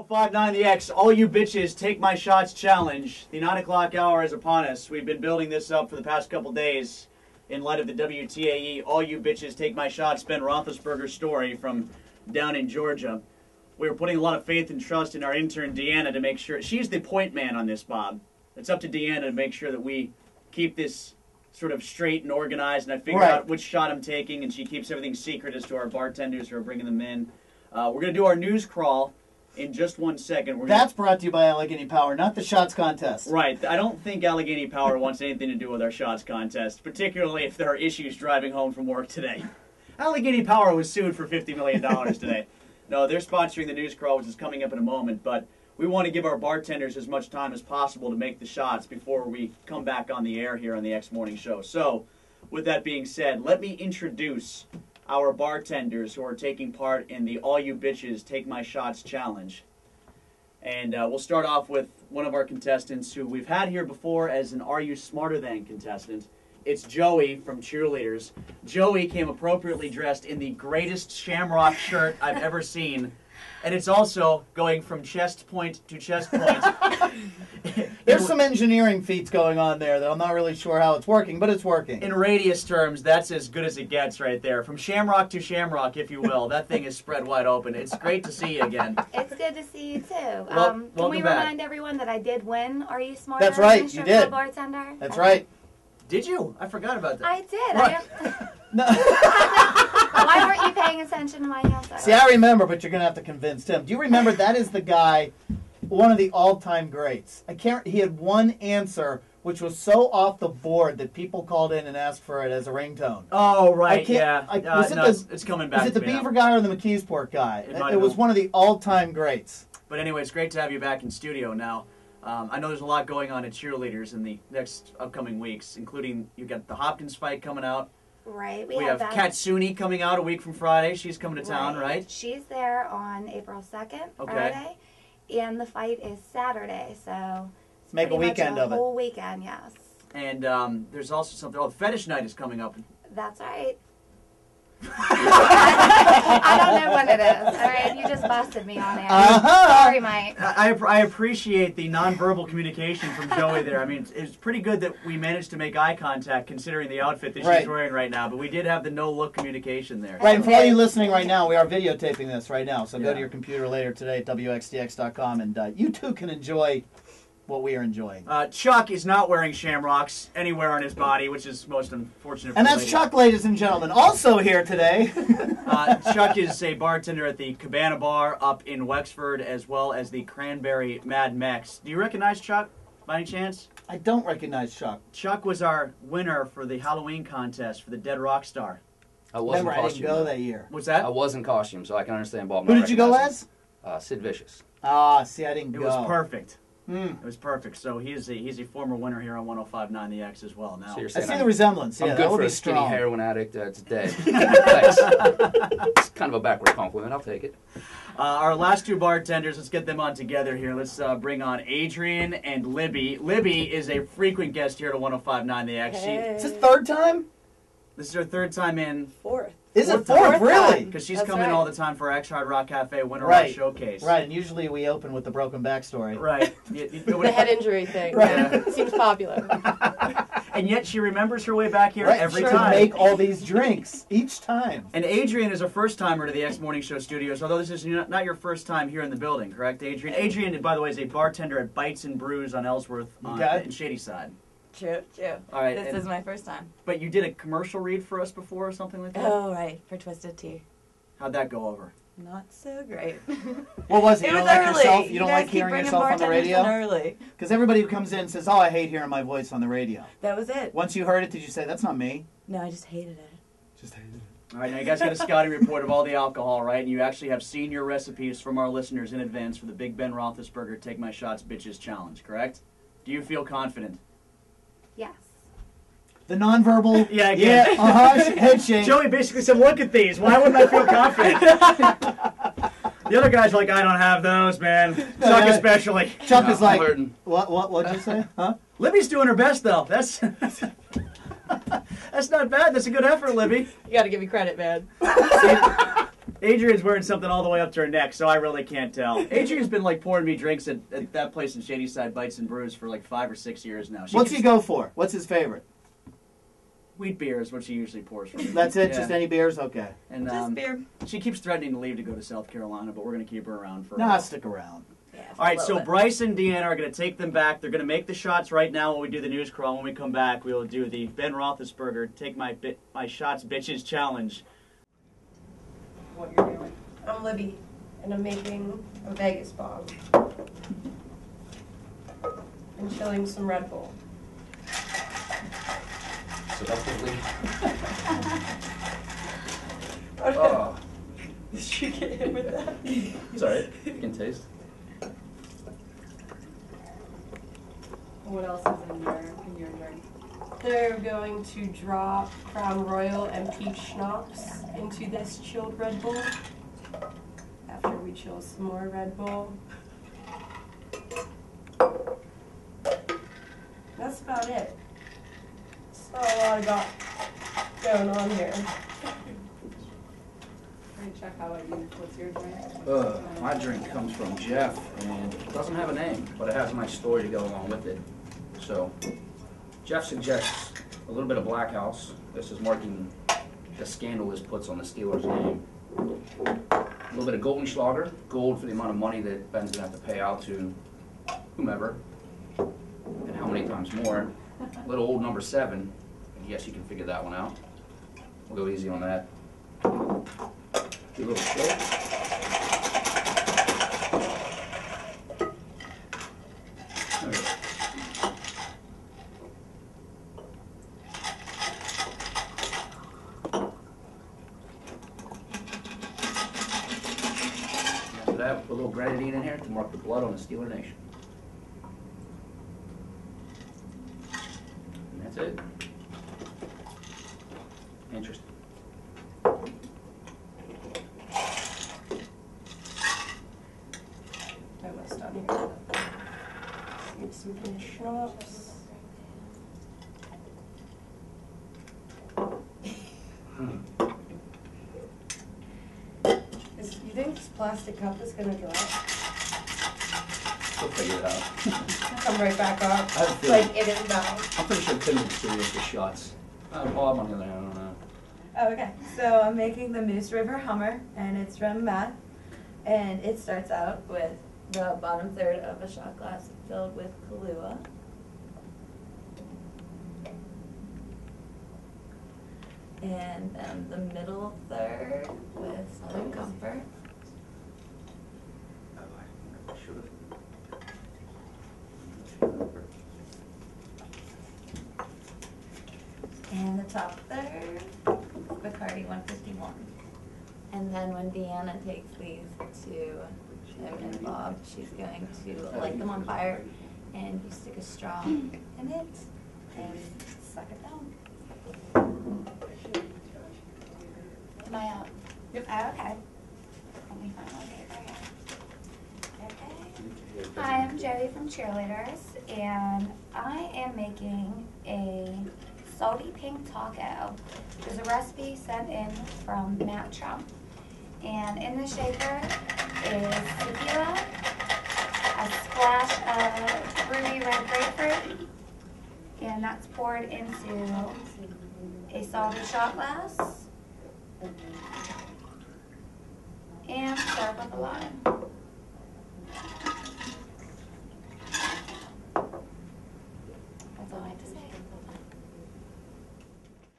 1059 The X, all you bitches, take my shots challenge. The 9 o'clock hour is upon us. We've been building this up for the past couple days in light of the WTAE, all you bitches, take my shots, Ben Roethlisberger story from down in Georgia. We were putting a lot of faith and trust in our intern, Deanna, to make sure. She's the point man on this, Bob. It's up to Deanna to make sure that we keep this sort of straight and organized, and I figure out which shot I'm taking, and she keeps everything secret as to our bartenders who are bringing them in. We're going to do our news crawl in just 1 second. That's brought to you by Allegheny Power, not the shots contest. Right. I don't think Allegheny Power wants anything to do with our shots contest, particularly if there are issues driving home from work today. Allegheny Power was sued for $50 million today. No, they're sponsoring the news crawl, which is coming up in a moment, but we want to give our bartenders as much time as possible to make the shots before we come back on the air here on the X Morning Show. So, with that being said, let me introduce our bartenders who are taking part in the All You Bitches Take My Shots Challenge. And we'll start off with one of our contestants who we've had here before as an Are You Smarter Than contestant. It's Joey from Cheerleaders. Joey came appropriately dressed in the greatest shamrock shirt I've ever seen. And it's also going from chest point to chest point. There's some engineering feats going on there that I'm not really sure how it's working, but it's working. In radius terms, that's as good as it gets right there. From shamrock to shamrock, if you will. That thing is spread wide open. It's great to see you again. It's good to see you, too. Welcome can we back. remind everyone that I did win Are You Smarter? That's right, Than you Strip did. Club Bartender? That's right. Did you? I forgot about that. I did. What? No. Why weren't you paying attention to my answer? See, I remember, but you're going to have to convince Tim. Do you remember that is the guy, one of the all-time greats? He had one answer which was so off the board that people called in and asked for it as a ringtone. Oh, right, yeah. It's coming back. Was it the to me now. Beaver guy or the McKeesport guy? It was one of the all-time greats. But anyway, it's great to have you back in studio now. I know there's a lot going on at Cheerleaders in the next upcoming weeks, including you got the Hopkins fight coming out. Right. We have Katsuni coming out a week from Friday. She's coming to town, right? She's there on April 2nd, Friday. And the fight is Saturday, so it's make a weekend of it. A whole weekend, yes. And there's also something. Oh, Fetish Night is coming up. That's right. I don't know what it is. All right, you just busted me on there. Sorry, Mike. I appreciate the nonverbal communication from Joey there. I mean, it's pretty good that we managed to make eye contact considering the outfit that she's wearing right now. But we did have the no-look communication there. Right, and for all you listening right now, we are videotaping this right now. So go to your computer later today at WXDX.com, and you too can enjoy what we are enjoying. Chuck is not wearing shamrocks anywhere on his body, which is most unfortunate. And that's Chuck, ladies and gentlemen. Also here today. Chuck is a bartender at the Cabana Bar up in Wexford, as well as the Cranberry Mad Mex. Do you recognize Chuck, by any chance? I don't recognize Chuck. Chuck was our winner for the Halloween contest for the Dead Rock Star. I wasn't Remember, costume. I didn't go that year. What's that? I was in costume, so I can understand Bob. Who did you go as? Sid Vicious. Ah, see, I didn't go. It was perfect. Mm. It was perfect. So he's a former winner here on 105.9 The X as well. Now So you're I saying see the resemblance. Yeah, I'm good that would for be a skinny strong. heroin addict. It's dead. Thanks. It's kind of a backward compliment. I'll take it. Our last two bartenders, let's get them on together here. Let's bring on Adrian and Libby. Libby is a frequent guest here at 105.9 The X. Is this third time? This is her third time in. Fourth. Is it fourth? Really? Because she's That's coming right. all the time for X Hard Rock Cafe Winter Rock Showcase. Right, and usually we open with the broken back story. Right. The head injury thing. Right. Yeah. Seems popular. And yet she remembers her way back here Right, every she time. can make all these drinks each time. And Adrian is a first-timer to the X Morning Show studios, although this is not your first time here in the building, correct, Adrian? Adrian, by the way, is a bartender at Bites and Brews on Ellsworth in Shadyside. True. All right. This is my first time. But you did a commercial read for us before or something like that? Oh, right. For Twisted Tea. How'd that go over? Not so great. What was it? It You was don't like early. yourself? You don't guys like keep hearing bringing yourself on the bartenders radio? in early. Because everybody who comes in says, "Oh, I hate hearing my voice on the radio." That was it. Once you heard it, did you say, "That's not me"? No, I just hated it. Just hated it. All right, now you guys got a scouting report of all the alcohol, right? And you actually have seen your recipes from our listeners in advance for the Big Ben Roethlisberger Take My Shots Bitches Challenge, correct? Do you feel confident? Yes. The nonverbal. Yeah, again. Head shake. Joey basically said, look at these. Why wouldn't I feel confident? The other guys are like, I don't have those, man. Chuck especially. Chuck is like, hurting. what'd you say? Huh? Libby's doing her best, though. That's not bad. That's a good effort, Libby. You got to give me credit, man. Adrian's wearing something all the way up to her neck, so I really can't tell. Adrian's been like pouring me drinks at that place in Shadyside Bites and Brews for like 5 or 6 years now. What's he go for? What's his favorite? Wheat beer is what she usually pours for me. That's it? Yeah. Just any beers? Okay. And Just beer. she keeps threatening to leave to go to South Carolina, but we're going to keep her around for a Nah, while. stick around. Yeah, All right, a so little bit. Bryce and Deanna are going to take them back. They're going to make the shots right now when we do the news crawl. When we come back, we will do the Ben Roethlisberger Take My Shots Bitches Challenge. What you're doing. I'm Libby, and I'm making a Vegas bomb. And chilling some Red Bull. Seductively. Oh. Did you get hit with that? It's alright. You can taste. What else is in your drink? They're going to drop Crown Royal and peach schnapps into this chilled Red Bull. After we chill some more Red Bull. That's about it. It's not a lot got going on here. Check how I use. What's your drink? My drink comes from Jeff, and it doesn't have a name, but it has a nice story to go along with it. So, Jeff suggests a little bit of Black House. This is marking the scandal this puts on the Steelers' name. A little bit of Goldschlager, gold for the amount of money that Ben's gonna have to pay out to whomever, and how many times more. A little old number 7. I guess you can figure that one out. We'll go easy on that. Do a little shake. There we go. After that, put a little grenadine in here to mark the blood on the Steeler Nation. And that's it. Interesting. Almost done here. Save some peach schnapps. You think this plastic cup is gonna drop? We'll figure it out. Come right back up. I have a feeling. Like it is now. I'm pretty sure Tim is serious with shots. Bob, on the other hand, I don't know. Oh, okay. So I'm making the Moose River Hummer, and it's from Matt. And it starts out with the bottom third of a shot glass filled with Kahlua. And then the middle third with Southern Comfort. And the top third, Bacardi 151. And then when Deanna takes these to Tim and Bob, she's going to light them on fire, and you stick a straw in it and suck it down. Am I up? Yep. Oh, okay. Let me find my paper here. Okay. Hi, I'm Joey from Cheerleaders, and I am making a salty pink taco. There's a recipe sent in from Matt Trump. And in the shaker is tequila, a splash of ruby red grapefruit, and that's poured into a salty shot glass, and served with a lime.